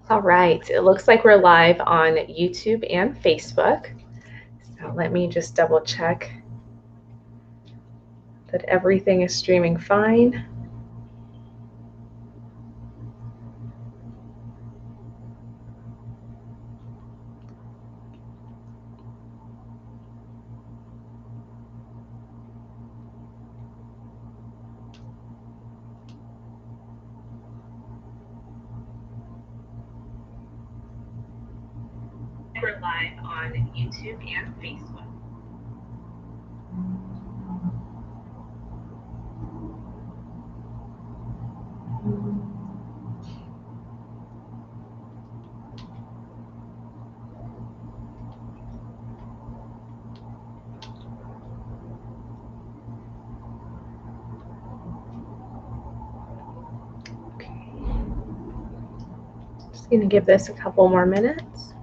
All right, it looks like we're live on YouTube and Facebook. So let me just double check that everything is streaming fine. We're live on YouTube and Facebook. Okay. Just going to give this a couple more minutes.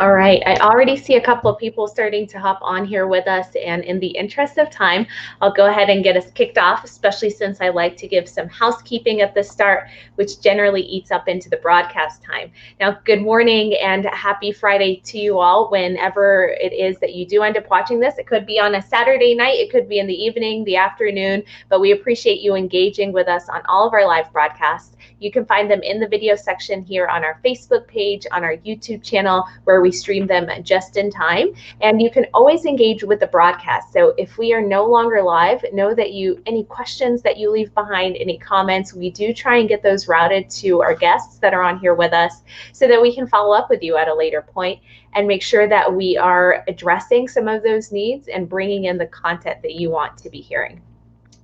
All right, I already see a couple of people starting to hop on here with us, and in the interest of time, I'll go ahead and get us kicked off, especially since I like to give some housekeeping at the start, which generally eats up into the broadcast time. Now, good morning and happy Friday to you all, whenever it is that you do end up watching this. It could be on a Saturday night, it could be in the evening, the afternoon, but we appreciate you engaging with us on all of our live broadcasts. You can find them in the video section here on our Facebook page, on our YouTube channel, where we stream them just in time. And you can always engage with the broadcast. So if we are no longer live, know that any questions that you leave behind, any comments, we do try and get those routed to our guests that are on here with us so that we can follow up with you at a later point and make sure that we are addressing some of those needs and bringing in the content that you want to be hearing.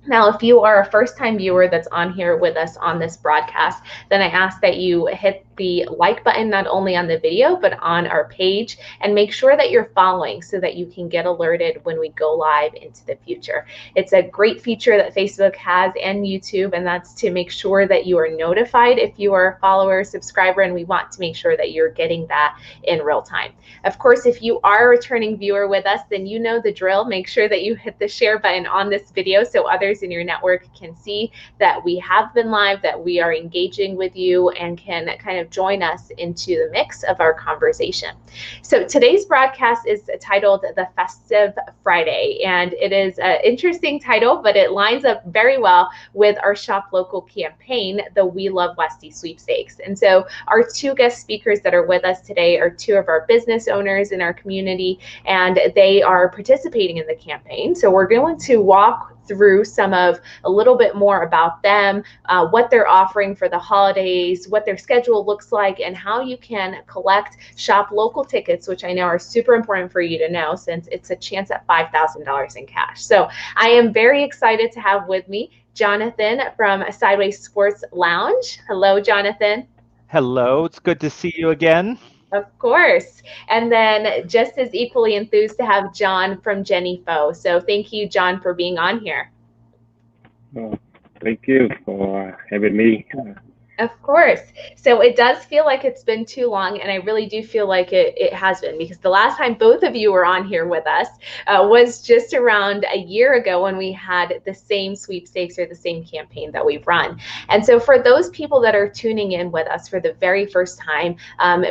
Now, if you are a first-time viewer that's on here with us on this broadcast, then I ask that you hit the like button not only on the video but on our page, and make sure that you're following so that you can get alerted when we go live into the future. It's a great feature that Facebook has and YouTube, and that's to make sure that you are notified if you are a follower or subscriber, and we want to make sure that you're getting that in real time. Of course, if you are a returning viewer with us, then you know the drill. Make sure that you hit the share button on this video so others in your network can see that we have been live, that we are engaging with you, and can kind of join us into the mix of our conversation. So today's broadcast is titled The Festive Friday, and it is an interesting title, but it lines up very well with our Shop Local campaign, the We Love Westy sweepstakes. And so our two guest speakers that are with us today are two of our business owners in our community, and they are participating in the campaign. So we're going to walk through a little bit more about them, what they're offering for the holidays, what their schedule looks like, and how you can collect Shop Local tickets, which I know are super important for you to know since it's a chance at $5,000 in cash. So I am very excited to have with me Jonathan from Sideways Sports Lounge. Hello, Jonathan. Hello, it's good to see you again. Of course. And then just as equally enthused to have John from Jenny Fo. So thank you, John, for being on here. Thank you for having me. Of course. So it does feel like it's been too long, and I really do feel like it has been, because the last time both of you were on here with us was just around a year ago when we had the same sweepstakes or the same campaign that we've run. And so for those people that are tuning in with us for the very first time,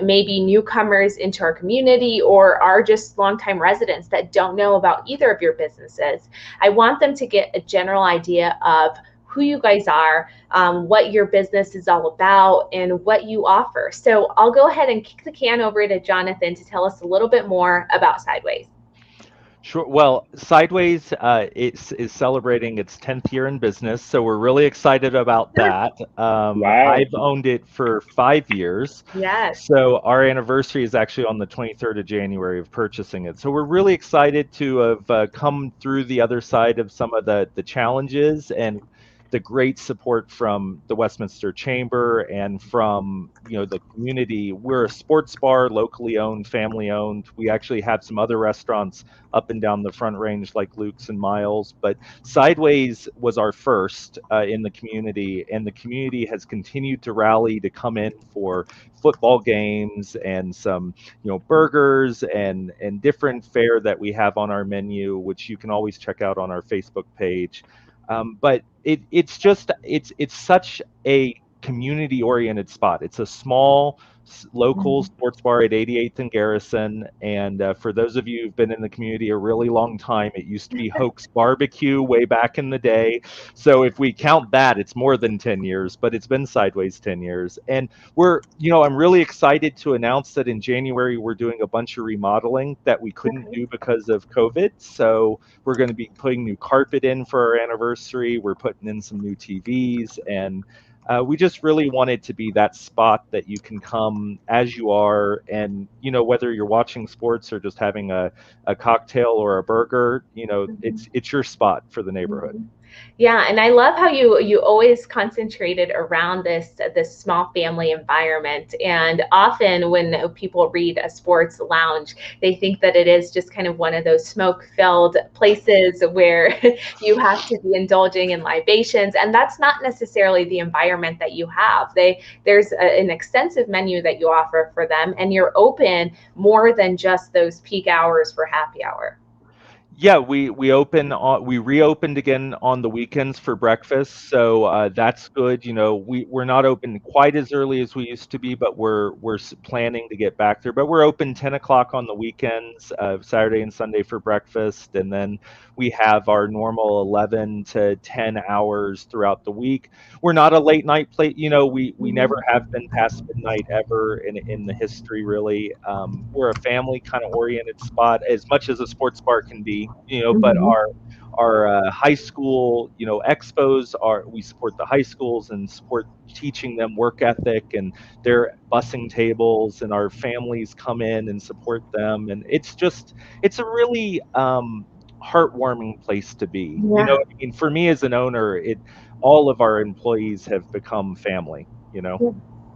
maybe newcomers into our community or are just longtime residents that don't know about either of your businesses, I want them to get a general idea of who you guys are, what your business is all about, and what you offer. So I'll go ahead and kick the can over to Jonathan to tell us a little bit more about Sideways. Sure. Well, Sideways is celebrating its 10th year in business, so we're really excited about that. Wow. I've owned it for 5 years. Yes. So our anniversary is actually on the 23rd of January of purchasing it. So we're really excited to have come through the other side of some of the challenges and the great support from the Westminster Chamber and from the community. We're a sports bar, locally owned, family owned. We actually have some other restaurants up and down the Front Range like Luke's and Miles, but Sideways was our first in the community, and the community has continued to rally to come in for football games and some burgers and different fare that we have on our menu, which you can always check out on our Facebook page. But it's such a community oriented spot. It's a small local sports bar at 88th and Garrison, and for those of you who've been in the community a really long time, it used to be Hoke's Barbecue way back in the day. So if we count that, it's more than 10 years, but it's been Sideways 10 years. And I'm really excited to announce that in January we're doing a bunch of remodeling that we couldn't do because of COVID. So we're going to be putting new carpet in for our anniversary. We're putting in some new TVs, and we just really want it to be that spot that you can come as you are, and whether you're watching sports or just having a cocktail or a burger, it's your spot for the neighborhood. Yeah, and I love how you always concentrated around this small family environment. And often when people read a sports lounge, they think that it is just kind of one of those smoke-filled places where you have to be indulging in libations, and that's not necessarily the environment that you have. There's an extensive menu that you offer for them, and you're open more than just those peak hours for happy hour. Yeah, we reopened again on the weekends for breakfast, so that's good. We're not open quite as early as we used to be, but we're planning to get back there. But we're open 10 o'clock on the weekends, Saturday and Sunday for breakfast, and then we have our normal 11 to 10 hours throughout the week. We're not a late night plate. We never have been past midnight ever in the history, really. We're a family kind of oriented spot, as much as a sports bar can be. But our high school, expos we support the high schools and support teaching them work ethic, and their busing tables, and our families come in and support them, and it's a really heartwarming place to be. Yeah. For me as an owner, all of our employees have become family.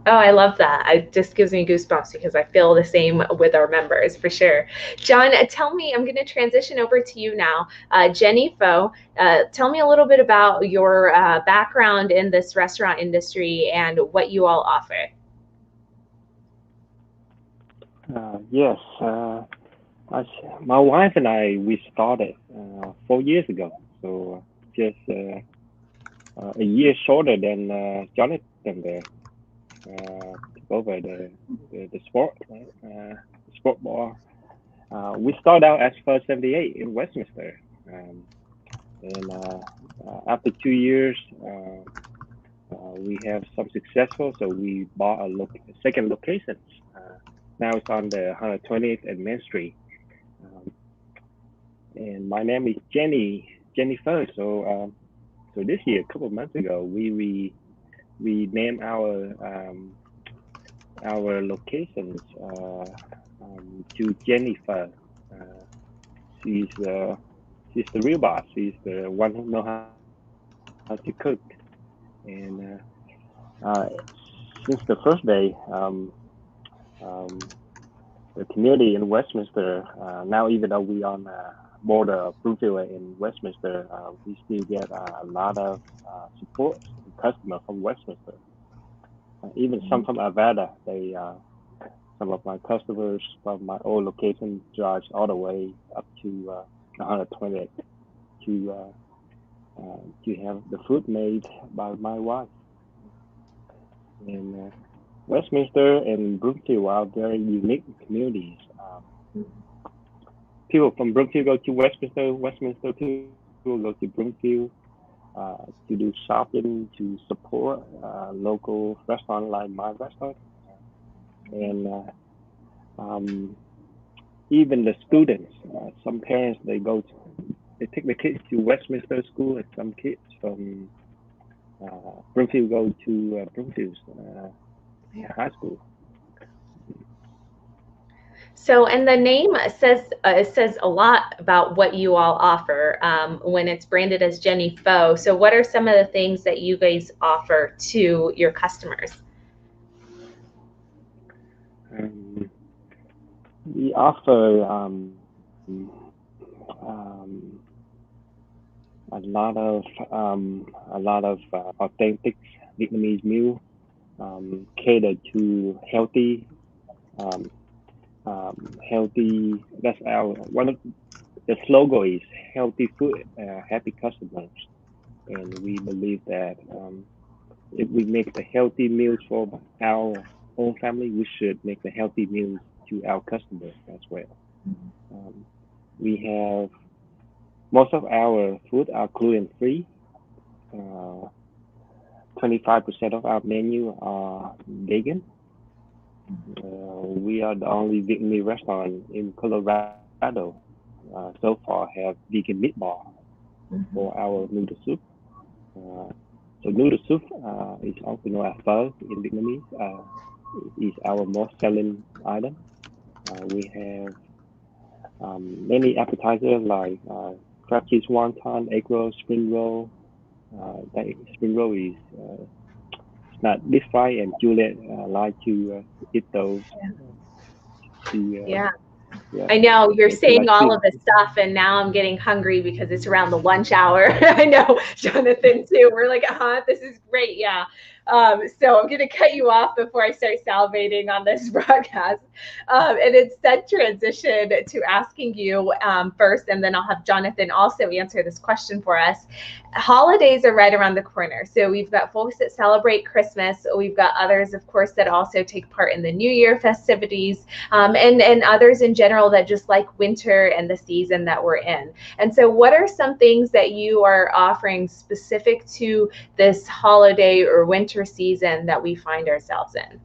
Oh, I love that. It just gives me goosebumps because I feel the same with our members for sure. John, tell me, I'm going to transition over to you now. Jenny Foe, tell me a little bit about your background in this restaurant industry and what you all offer. Yes, my wife and I, we started 4 years ago, so just a year shorter than Jonathan there. Took over the sport, right? Sport bar. We started out as First 78 in Westminster, and after 2 years, we have some successful, so we bought a second location. Now it's on the 120th and Main Street. And my name is Jennifer. So this year, a couple of months ago, we named our locations to Jennifer. She's the real boss. She's the one who knows how to cook. And since the first day, the community in Westminster, now even though we on the border of Broomfield and Westminster, we still get a lot of support and customers from Westminster. Even some from Avada. Some of my customers from my old location drives all the way up to 120 to have the food made by my wife. And Westminster and Broomfield are very unique communities. People from Broomfield go to Westminster. Westminster people go to Broomfield to do shopping, to support local restaurant like my restaurant. And even the students, some parents, they take the kids to Westminster school, and some kids from Broomfield go to Broomfield high school. So, and the name says a lot about what you all offer when it's branded as Jenny Fo. So, what are some of the things that you guys offer to your customers? We offer a lot of authentic Vietnamese meal catered to healthy. Healthy. That's our one of the slogan is healthy food, happy customers, and we believe that if we make the healthy meals for our own family, we should make the healthy meals to our customers as well. We have most of our food are gluten free. 25% of our menu are vegan. We are the only Vietnamese restaurant in Colorado so far have vegan meatball for our noodle soup. So noodle soup is also known as pho in Vietnamese. Is our most selling item. We have many appetizers like crab cheese wonton, egg roll, spring roll. That spring roll is not deep fried, and Juliet like to eat those. Yeah. Yeah. I know you're She saying likes all to. of this stuff, and now I'm getting hungry because it's around the lunch hour. I know, Jonathan, too. We're like, this is great. Yeah. So I'm going to cut you off before I start salivating on this broadcast. And instead transition to asking you first, and then I'll have Jonathan also answer this question for us. Holidays are right around the corner. So we've got folks that celebrate Christmas. We've got others, of course, that also take part in the New Year festivities, and others in general that just like winter and the season that we're in. And so what are some things that you are offering specific to this holiday or winter season that we find ourselves in?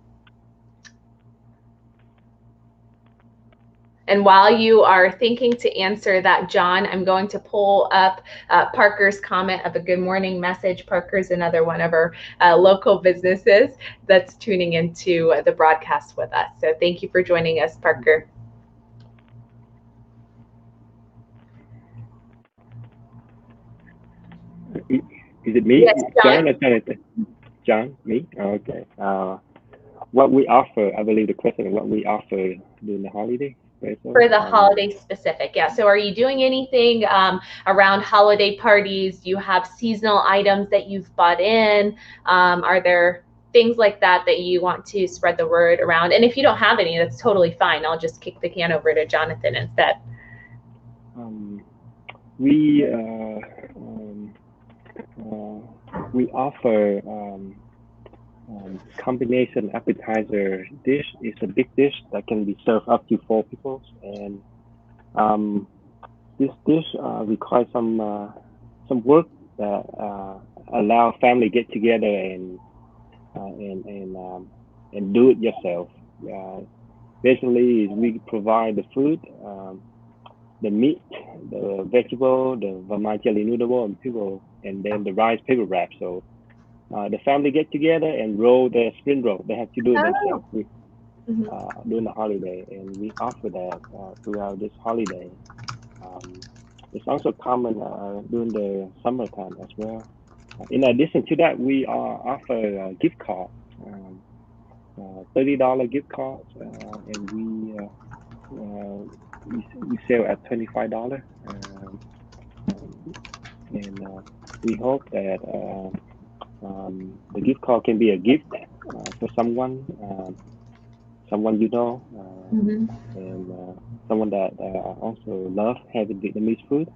And while you are thinking to answer that, John, I'm going to pull up Parker's comment of a good morning message. Parker's another one of our local businesses that's tuning into the broadcast with us. So thank you for joining us, Parker. Is it me? Yes, John. John or Jonathan? John, me? Okay. What we offer, I believe the question is what we offer during the holiday. For the holiday specific, yeah. So are you doing anything around holiday parties? Do you have seasonal items that you've bought in? Are there things like that that you want to spread the word around? And if you don't have any, that's totally fine. I'll just kick the can over to Jonathan instead. We offer combination appetizer dish. It's a big dish that can be served up to 4 people, and this dish requires some work that allow family get together and do it yourself. Basically, we provide the food, the meat, the vegetable, the vermicelli noodle and pickle, and then the rice paper wrap. So the family get together and roll the spring roll. They have to do it themselves during the holiday, and we offer that throughout this holiday. It's also common during the summertime as well. In addition to that, we offer gift cards, $30 gift cards, and we sell at $25. And we hope that the gift card can be a gift for someone you know, and someone that also loves having Vietnamese food.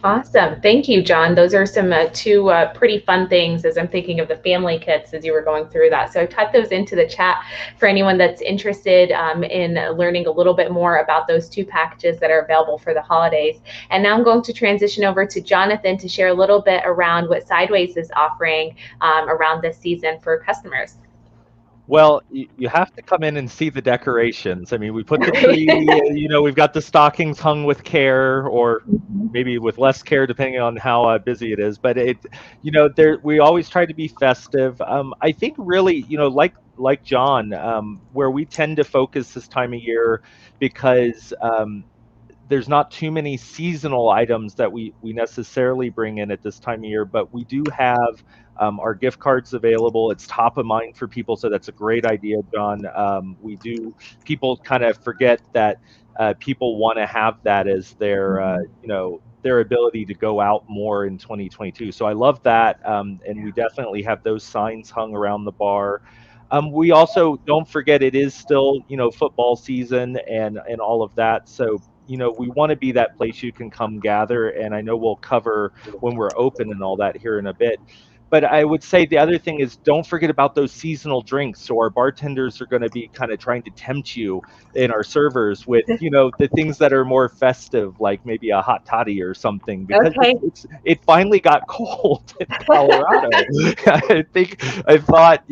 Awesome. Thank you, John. Those are some two pretty fun things as I'm thinking of the family kits as you were going through that. So I've typed those into the chat for anyone that's interested in learning a little bit more about those 2 packages that are available for the holidays. And now I'm going to transition over to Jonathan to share a little bit around what Sideways is offering around this season for customers. Well, you have to come in and see the decorations. I mean, we put the tree, we've got the stockings hung with care, or maybe with less care, depending on how busy it is. But we always try to be festive. I think really, like like John, where we tend to focus this time of year because there's not too many seasonal items that we necessarily bring in at this time of year, but we do have our gift cards available. It's top of mind for people, so that's a great idea, John. People kind of forget that people want to have that as their, their ability to go out more in 2022. So I love that, and we definitely have those signs hung around the bar. We also don't forget it is still, football season and all of that. So we want to be that place you can come gather. And I know we'll cover when we're open and all that here in a bit. But I would say the other thing is don't forget about those seasonal drinks. So our bartenders are going to be kind of trying to tempt you and our servers with, the things that are more festive, like maybe a hot toddy or something, because Okay. it finally got cold in Colorado. I thought,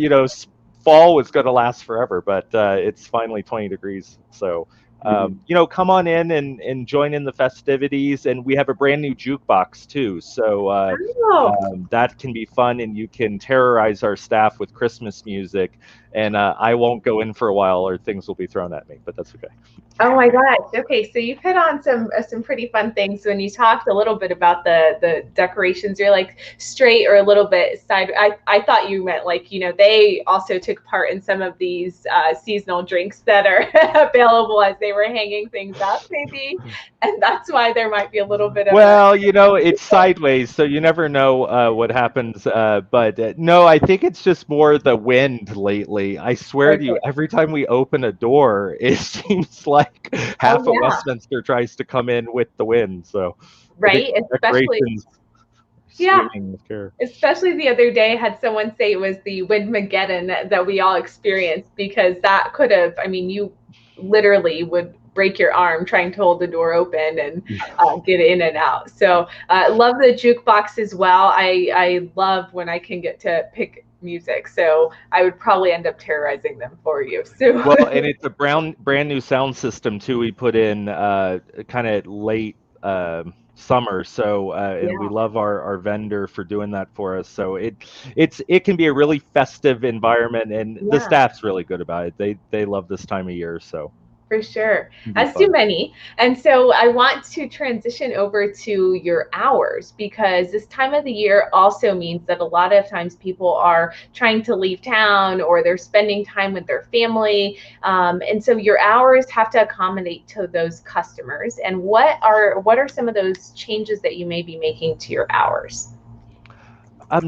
fall was going to last forever, but it's finally 20 degrees. So come on in and join in the festivities. And we have a brand new jukebox too. So that can be fun, and you can terrorize our staff with Christmas music. And I won't go in for a while or things will be thrown at me, but that's okay. Oh my gosh. Okay, so you've hit on some pretty fun things. When you talked a little bit about the decorations, you're like straight or a little bit side. I thought you meant like, they also took part in some of these seasonal drinks that are available as they were hanging things up, maybe, and that's why there might be a little bit of it's sideways, so you never know what happens. But no, I think it's just more the wind lately. I swear to you, every time we open a door, it seems like half of Westminster tries to come in with the wind. So right, especially swinging with care. Especially the other day, I had someone say it was the Windmageddon that we all experienced, because that could have, you literally would break your arm trying to hold the door open and get in and out. So love the jukebox as well. I love when I can get to pick music, so I would probably end up terrorizing them for you. So well, and it's a brand new sound system too. We put in kind of late summer, so and we love our vendor for doing that for us. So it can be a really festive environment, and the staff's really good about it. They love this time of year. So for sure, as do many. And so I want to transition over to your hours, because this time of the year also means that a lot of times people are trying to leave town or they're spending time with their family. And so your hours have to accommodate to those customers. And what are some of those changes that you may be making to your hours?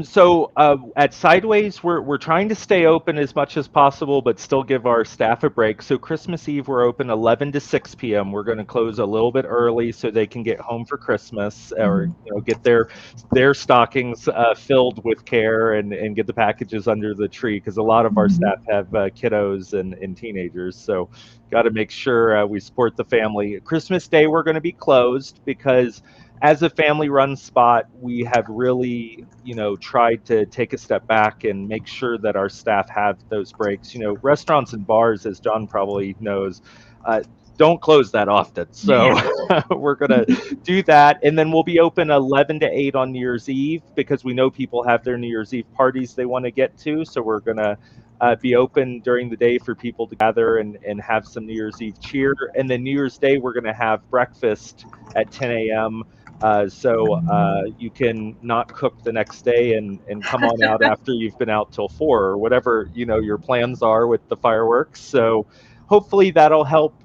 So at Sideways, we're trying to stay open as much as possible, but still give our staff a break. So Christmas Eve, we're open 11 to 6 p.m. We're going to close a little bit early so they can get home for Christmas, or get their stockings filled with care and get the packages under the tree, because a lot of our staff have kiddos and teenagers. So got to make sure we support the family. Christmas Day, we're going to be closed because as a family-run spot, we have really, tried to take a step back and make sure that our staff have those breaks. Restaurants and bars, as John probably knows, don't close that often. So we're going to do that. And then we'll be open 11 to 8 on New Year's Eve, because we know people have their New Year's Eve parties they want to get to. So we're going to be open during the day for people to gather and have some New Year's Eve cheer. And then New Year's Day, we're going to have breakfast at 10 a.m. So you can not cook the next day and come on out after you've been out till 4 or whatever, your plans are with the fireworks. So hopefully that'll help,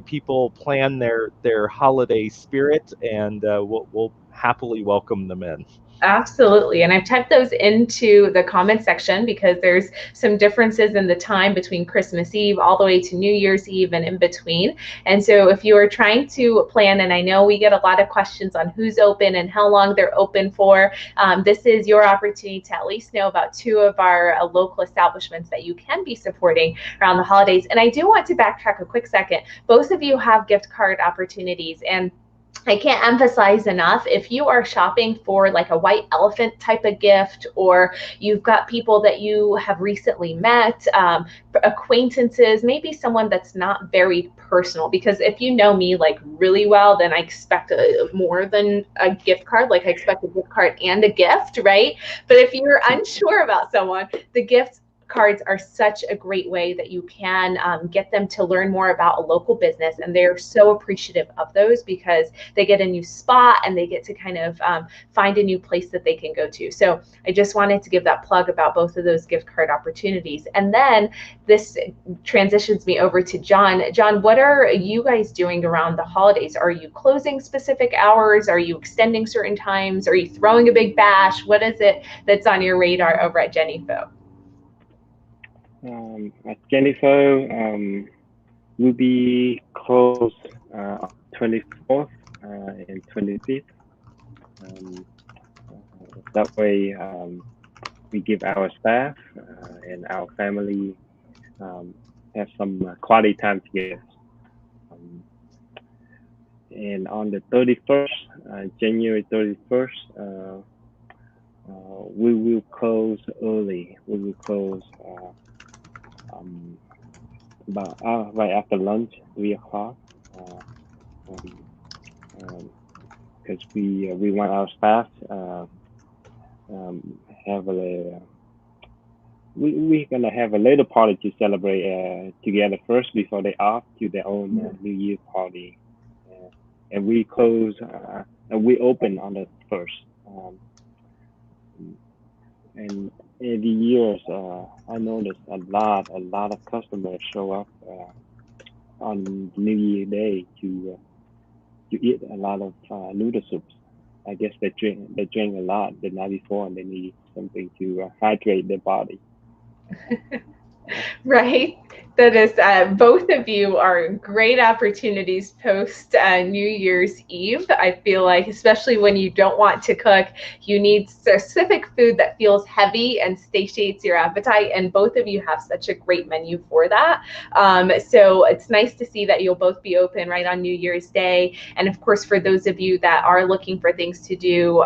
people plan their holiday spirit, and we'll happily welcome them in. Absolutely. And I've typed those into the comment section because there's some differences in the time between Christmas Eve all the way to New Year's Eve and in between. And so if you are trying to plan, and I know we get a lot of questions on who's open and how long they're open for, this is your opportunity to at least know about 2 of our local establishments that you can be supporting around the holidays. And I do want to backtrack a quick second. Both of you have gift card opportunities, and I can't emphasize enough, if you are shopping for like a white elephant type of gift, or you've got people that you have recently met, acquaintances, maybe someone that's not very personal, because if you know me like really well, then I expect more than a gift card. Like I expect a gift card and a gift, right? But if you're unsure about someone, the gift cards are such a great way that you can get them to learn more about a local business, and they're so appreciative of those because they get a new spot and they get to kind of find a new place that they can go to. So I just wanted to give that plug about both of those gift card opportunities. And then this transitions me over to John. John, what are you guys doing around the holidays? Are you closing specific hours? Are you extending certain times? Are you throwing a big bash? What is it that's on your radar over at Jennifer? At Jennifer, we'll be closed on 24th and 25th. That way, we give our staff and our family have some quality time together. And on the 31st, January 31st, we will close early. We will close about right after lunch, 3 o'clock, because we want our staff have a we're gonna have a little party to celebrate together first before they off to their own New Year's party, and we close and we open on the 1st. And every year, I noticed a lot of customers show up on New Year Day to eat a lot of noodle soups. I guess they drink a lot the night before, and they need something to hydrate their body. Right. That is, both of you are great opportunities post New Year's Eve. I feel like, especially when you don't want to cook, you need specific food that feels heavy and satiates your appetite. And both of you have such a great menu for that. So it's nice to see that you'll both be open right on New Year's Day. And of course, for those of you that are looking for things to do,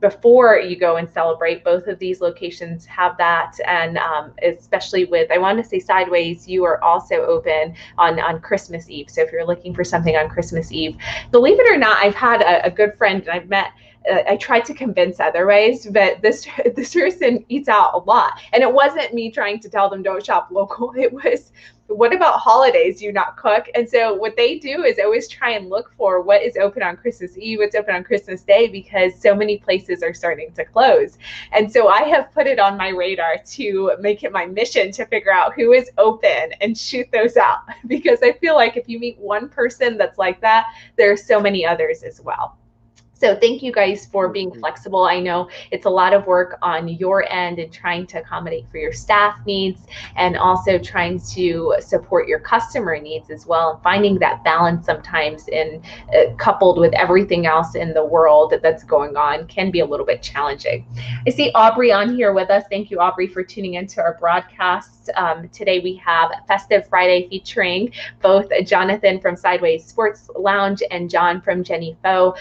before you go and celebrate, both of these locations have that. And especially with, I want to say Sideways, you are also open on Christmas Eve. So if you're looking for something on Christmas Eve, believe it or not, I've had a good friend and I've met, I tried to convince otherwise, but this person eats out a lot. And it wasn't me trying to tell them don't shop local. It was, what about holidays? Do you not cook? And so what they do is always try and look for what is open on Christmas Eve, what's open on Christmas Day, because so many places are starting to close. And so I have put it on my radar to make it my mission to figure out who is open and shoot those out, because I feel like if you meet one person that's like that, there are so many others as well. So thank you guys for being flexible. I know it's a lot of work on your end and trying to accommodate for your staff needs and also trying to support your customer needs as well. And finding that balance sometimes in coupled with everything else in the world that's going on can be a little bit challenging. I see Aubrey on here with us. Thank you, Aubrey, for tuning into our broadcast. Today we have Festive Friday featuring both Jonathan from Sideways Sports Lounge and John from Jennifer,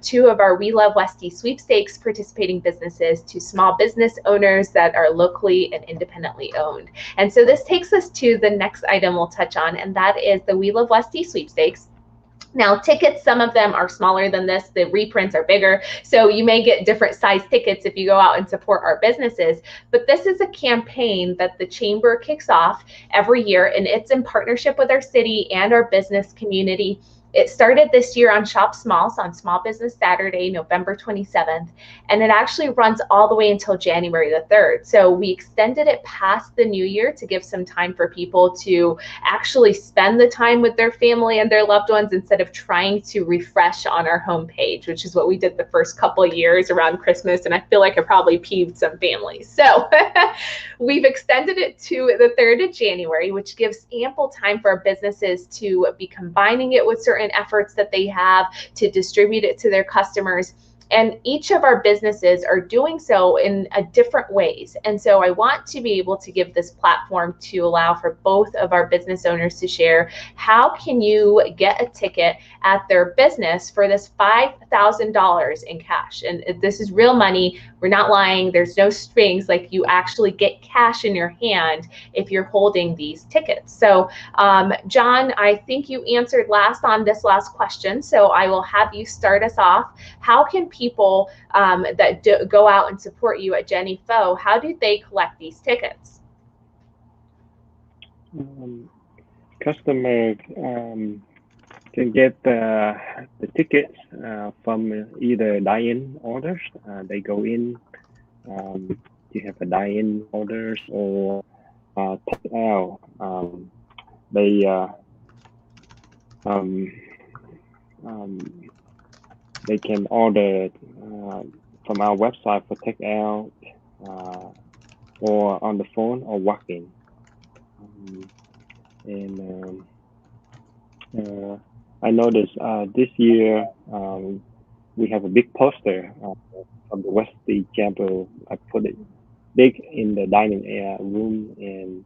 two of our We Love Westy sweepstakes participating businesses to small business owners that are locally and independently owned. And so this takes us to the next item we'll touch on, and that is the We Love Westy sweepstakes. Now, tickets, some of them are smaller than this. The reprints are bigger. So you may get different size tickets if you go out and support our businesses. But this is a campaign that the Chamber kicks off every year, and it's in partnership with our city and our business community. It started this year on Shop Smalls on Small Business Saturday, November 27th, and it actually runs all the way until January the 3rd. So we extended it past the new year to give some time for people to actually spend the time with their family and their loved ones instead of trying to refresh on our homepage, which is what we did the first couple of years around Christmas, and I feel like it probably peeved some families. So we've extended it to the 3rd of January, which gives ample time for our businesses to be combining it with certain efforts that they have to distribute it to their customers. And each of our businesses are doing so in different ways. And so I want to be able to give this platform to allow for both of our business owners to share how can you get a ticket at their business for this $5,000 in cash. And this is real money. We're not lying. There's no strings. Like, you actually get cash in your hand if you're holding these tickets. So John, I think you answered last on this last question. So I will have you start us off. How can people that go out and support you at Jennifer, how do they collect these tickets? Customer can get the tickets from either dine-in orders. They go in, you have a dine-in orders or take out. They um, um, they can order from our website for take out or on the phone or walk in. And I noticed this year we have a big poster from the Westy Chamber. I put it big in the dining area room, and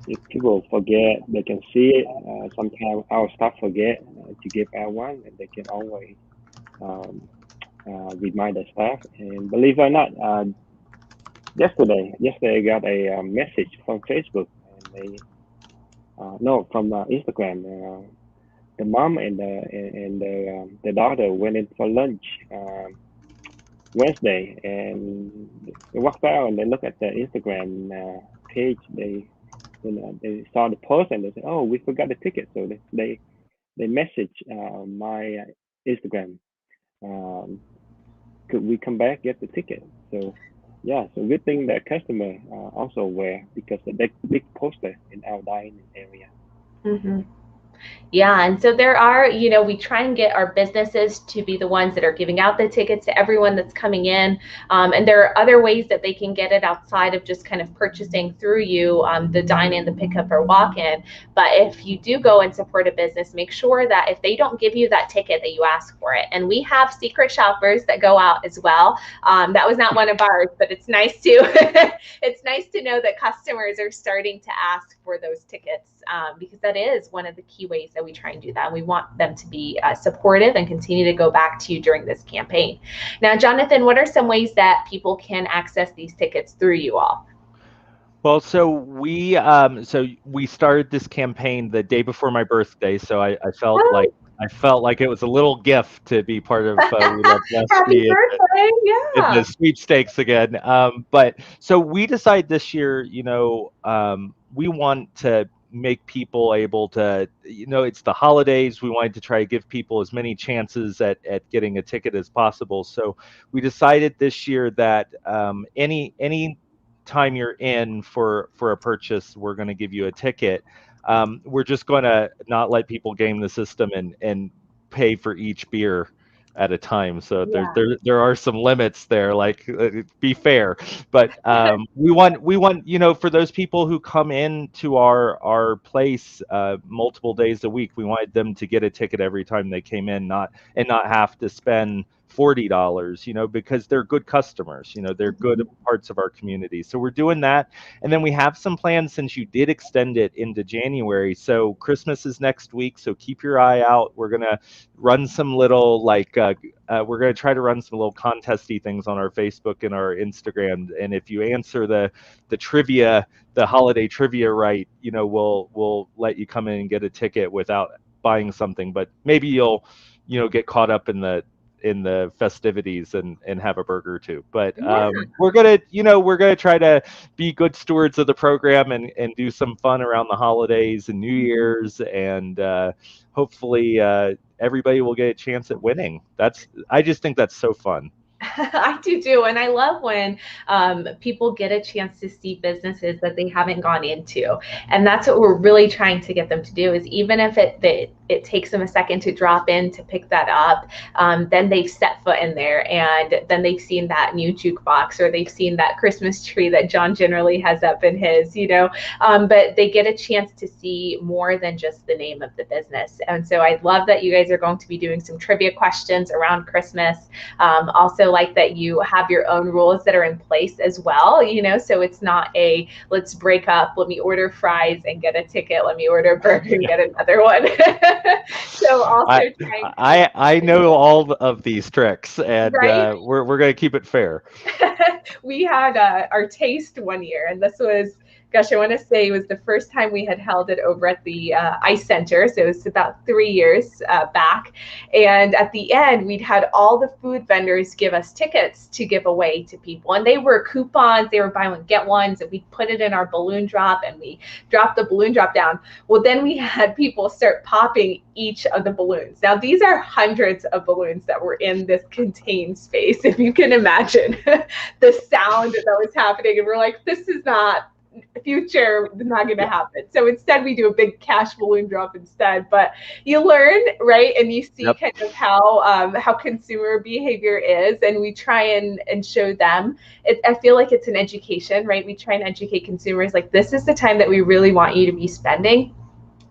if people forget, they can see it. Sometimes our staff forget to give out one, and they can always um, remind the staff. And believe it or not, yesterday I got a message from Facebook, and they no from Instagram. The mom and the daughter went in for lunch Wednesday, and they walked out and they look at the Instagram page. They saw the post and they said, "Oh, we forgot the ticket." So they message my Instagram. Um, could we come back get the ticket? So yeah, so good thing that customer also aware because of that big poster in our dining area. Mm-hmm. Yeah, and so there are, we try and get our businesses to be the ones that are giving out the tickets to everyone that's coming in. And there are other ways that they can get it outside of just kind of purchasing through you, the dine-in, the pickup, or walk-in. But if you do go and support a business, make sure that if they don't give you that ticket, that you ask for it. And we have secret shoppers that go out as well. That was not one of ours, but it's nice to it's nice to know that customers are starting to ask for those tickets, because that is one of the key ways that we try and do that. And we want them to be supportive and continue to go back to you during this campaign. Now, Jonathan, what are some ways that people can access these tickets through you all? Well, so we started this campaign the day before my birthday, so I felt Oh, like it was a little gift to be part of We Love happy Westy birthday. in Yeah. the sweepstakes again. But so we decided this year, we want to make people able to, it's the holidays. We wanted to try to give people as many chances at getting a ticket as possible. So we decided this year that any time you're in for a purchase, we're going to give you a ticket. We're just going to not let people game the system and pay for each beer at a time. So Yeah. there are some limits there. Like, be fair, but we want for those people who come in to our place multiple days a week, we wanted them to get a ticket every time they came in, not have to spend $40, because they're good customers, they're good parts of our community. So we're doing that. And then we have some plans since you did extend it into January. So Christmas is next week. So keep your eye out. We're going to run some little we're going to try to run some little contesty things on our Facebook and our Instagram. And if you answer the trivia, the holiday trivia right, we'll let you come in and get a ticket without buying something. But maybe you'll get caught up in the festivities and have a burger or two. But Yeah. we're gonna try to be good stewards of the program and do some fun around the holidays and New Year's, and hopefully everybody will get a chance at winning. I just think that's so fun. I do too. And I love when people get a chance to see businesses that they haven't gone into. And that's what we're really trying to get them to do, is even if it takes them a second to drop in to pick that up, then they've set foot in there, and then they've seen that new jukebox, or they've seen that Christmas tree that John generally has up in his, but they get a chance to see more than just the name of the business. And so I love that you guys are going to be doing some trivia questions around Christmas. Also like that you have your own rules that are in place as well, so it's not a let's break up, let me order fries and get a ticket, let me order a burger and get another one. So also I know all of these tricks, and right. We're going to keep it fair. We had our taste one year, and this was gosh, I want to say it was the first time we had held it over at the Ice Center. So it was about 3 years back. And at the end, we'd had all the food vendors give us tickets to give away to people. And they were coupons, they were buy one, get ones, and we put it in our balloon drop and we dropped the balloon drop down. Well, then we had people start popping each of the balloons. Now, these are hundreds of balloons that were in this contained space. If you can imagine the sound that was happening. And we're like, this is not future, not going to happen. So instead we do a big cash balloon drop instead. But you learn, right? And you see kind of how consumer behavior is, and we try and show them. I feel like it's an education, right? We try and educate consumers like, this is the time that we really want you to be spending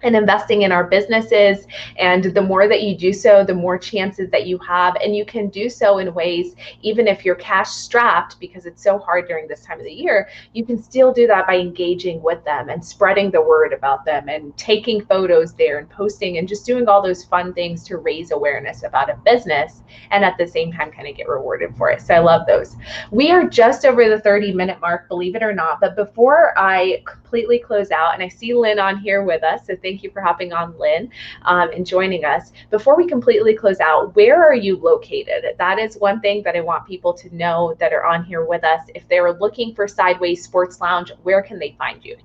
and investing in our businesses. And the more that you do so, the more chances that you have. And you can do so in ways, even if you're cash strapped, because it's so hard during this time of the year, you can still do that by engaging with them and spreading the word about them and taking photos there and posting and just doing all those fun things to raise awareness about a business and at the same time kind of get rewarded for it. So I love those. We are just over the 30-minute mark, believe it or not. But before I completely close out, and I see Lynn on here with us, so thank you for hopping on, Lynn, and joining us. Before we completely close out, where are you located? That is one thing that I want people to know that are on here with us. If they're looking for Sideways Sports Lounge, where can they find you?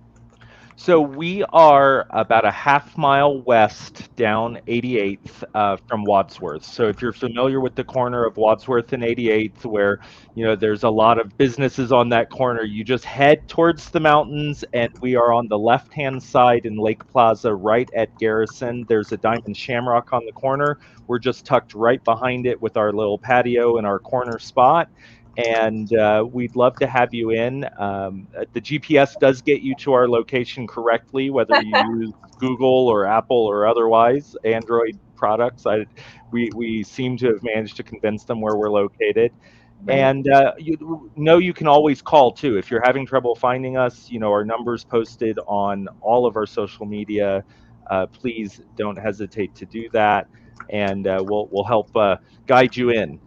So we are about a half-mile west down 88th from Wadsworth. So if you're familiar with the corner of Wadsworth and 88th, where there's a lot of businesses on that corner, you just head towards the mountains, and we are on the left-hand side in Lake Plaza, right at Garrison. There's a Diamond Shamrock on the corner. We're just tucked right behind it with our little patio and our corner spot. And we'd love to have you in. The GPS does get you to our location correctly, whether you use Google or Apple or otherwise, Android products. We seem to have managed to convince them where we're located. Right. And you can always call too. If you're having trouble finding us, our number's posted on all of our social media. Please don't hesitate to do that. And we'll help guide you in,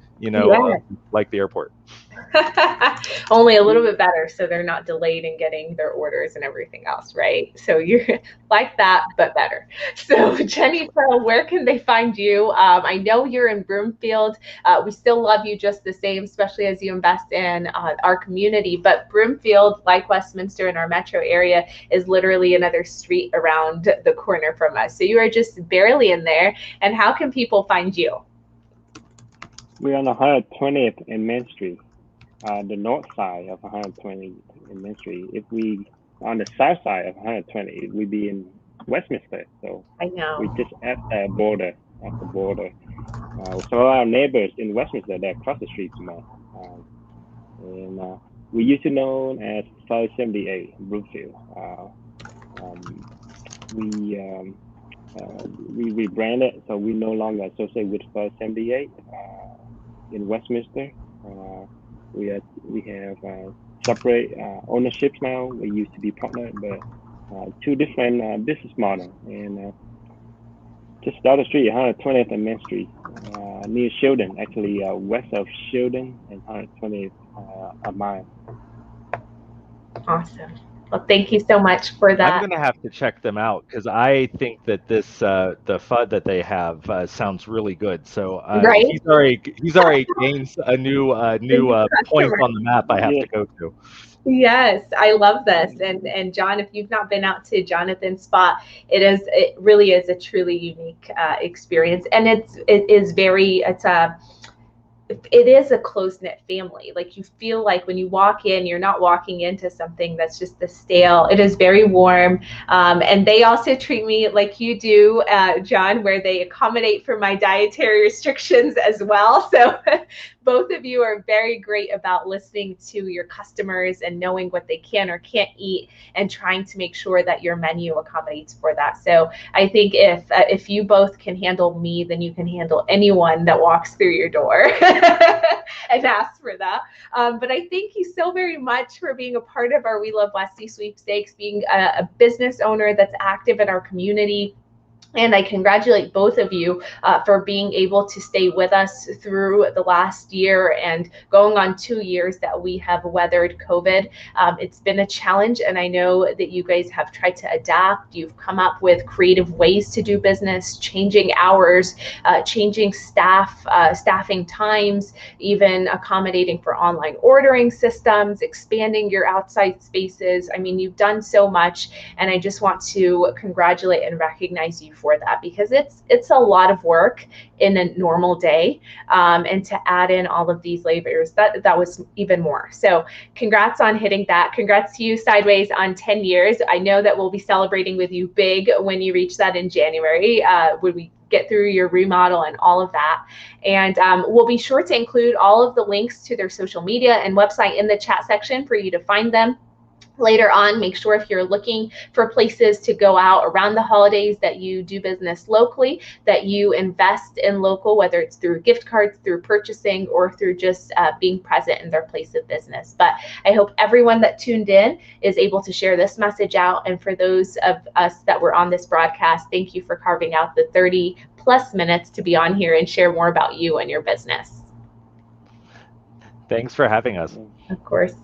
like the airport. Only a little bit better, so they're not delayed in getting their orders and everything else, right? So you're like that, but better. So Jenny, where can they find you? I know you're in Broomfield. We still love you just the same, especially as you invest in our community. But Broomfield, like Westminster in our metro area, is literally another street around the corner from us. So you are just barely in there. And how can people find you? We're on 120th and Main Street. The north side of 120 in Main Street. If we on the south side of 120, we'd be in Westminster. So I know we're just at the border. So our neighbors in Westminster, they're across the street from us. And we used to known as 578 Brookfield. We rebranded, so we no longer associate with 578 in Westminster. We have separate ownerships now. We used to be partnered, but two different business models. And just down the street, 120th and Main Street, near Shildon, actually west of Shildon and 120th a mile. Awesome. Well, thank you so much for that. I'm going to have to check them out because I think that this the FUD that they have sounds really good. So right? he's already gained a new point on the map I have to go to. Yes, I love this. And John, if you've not been out to Jonathan's spot, it really is a truly unique experience, and it is a close-knit family. Like, you feel like when you walk in, you're not walking into something that's just the stale. It is very warm. And they also treat me like you do, John, where they accommodate for my dietary restrictions as well. So both of you are very great about listening to your customers and knowing what they can or can't eat and trying to make sure that your menu accommodates for that. So I think if you both can handle me, then you can handle anyone that walks through your door and asks for that. But I thank you so very much for being a part of our We Love Westy sweepstakes, being a business owner that's active in our community, And I congratulate both of you for being able to stay with us through the last year and going on 2 years that we have weathered COVID. It's been a challenge, and I know that you guys have tried to adapt. You've come up with creative ways to do business, changing hours, changing staffing times, even accommodating for online ordering systems, expanding your outside spaces. I mean, you've done so much, and I just want to congratulate and recognize you for that, because it's a lot of work in a normal day, and to add in all of these labors, that was even more. So congrats on hitting that. Congrats to you, Sideways, on 10 years. I know that we'll be celebrating with you big when you reach that in January, when we get through your remodel and all of that. And we'll be sure to include all of the links to their social media and website in the chat section for you to find them later on. Make sure if you're looking for places to go out around the holidays that you do business locally, that you invest in local, whether it's through gift cards, through purchasing, or through just being present in their place of business. But I hope everyone that tuned in is able to share this message out. And for those of us that were on this broadcast, thank you for carving out the 30+ minutes to be on here and share more about you and your business. Thanks for having us. Of course.